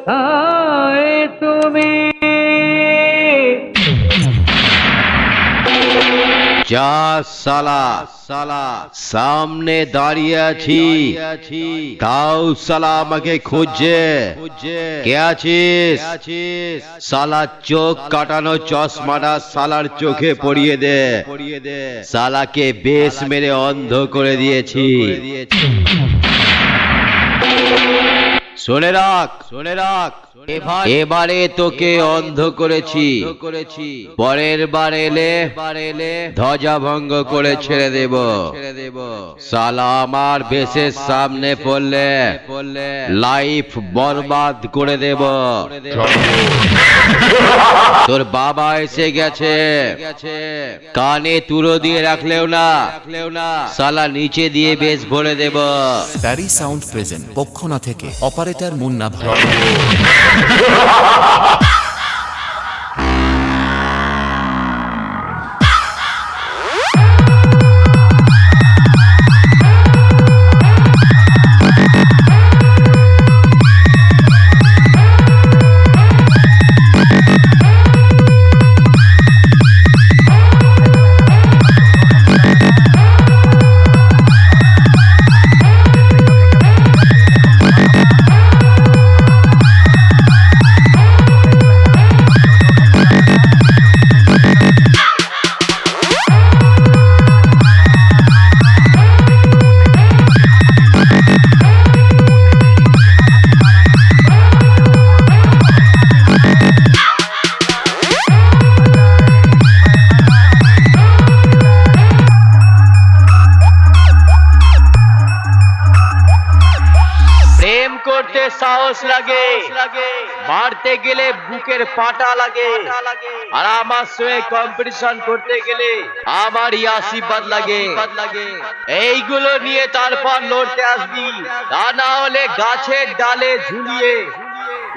হায় তুমি যা সালা সালা সামনে দাঁড়িয়ে আছি তাও সালা আমাকে খুঁজছে কে আছিস সালা চোখ কাটানো চশমাটা সালার চোখে পরিয়ে দে সালাকে বেশ মেরে অন্ধ করে দিয়েছি শুনে রাখ এবারে তোকে অন্ধ করেছি পরের বার এলে ধ্বজা ভঙ্গ করে ছেড়ে দেব সালা আমার বেশের সামনে পড়লে লাইফ বরবাদ করে দেব তোর বাবা এসে গেছে কানে তুলো দিয়ে রাখলেও না সালা নিচে দিয়ে বেশ ভরে দেব প্যারি সাউন্ড প্রেজেন্ট পক্ষনা থেকে অপারেটর মুন্না ভাই। করতে সাহস লাগে মারতে গেলে বুকের পাটা লাগে আর আমার সঙ্গে কম্পিটিশন করতে গেলে আমারই আশীর্বাদ লাগে এইগুলো নিয়ে তারপর লড়তে আসবি তা না হলে গাছের ডালে ঝুলিয়ে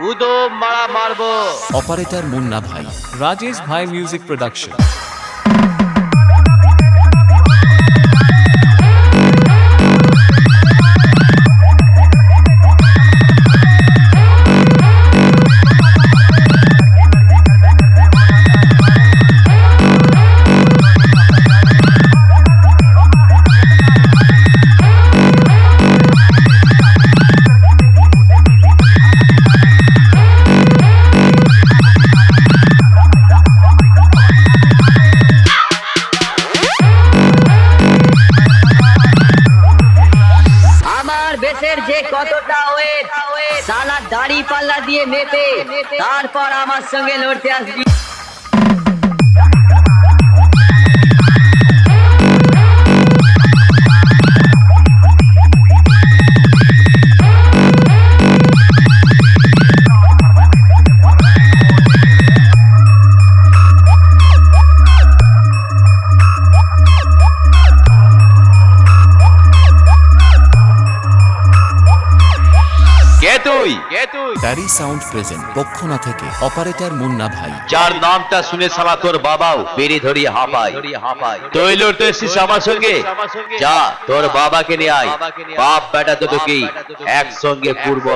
উদম মারা মারবো অপারেটর মুন্না ভাই। Rajesh Bhai Music Production। বেশের যে কতটা ওয়েট সালা দাড়ি পাল্লা দিয়ে মেপে তারপর আমার সঙ্গে লড়তে আসবি প্যারি সাউন্ড প্রেজেন্ট পক্ষনা থেকে অপারেটর মুন্না ভাই। যার নামটা শুনে সালা তোর বাবাও বেরি ধরিয়ে হাঁপায় তুই লড়তে এসেছিস আমার সঙ্গে যা তোর বাবাকে নিয়ে আয় বাপ বেটা দুটোকেই একসঙ্গে পূর্ব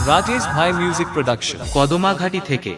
Rajesh Bhai Music Production। Kadamaghati থেকে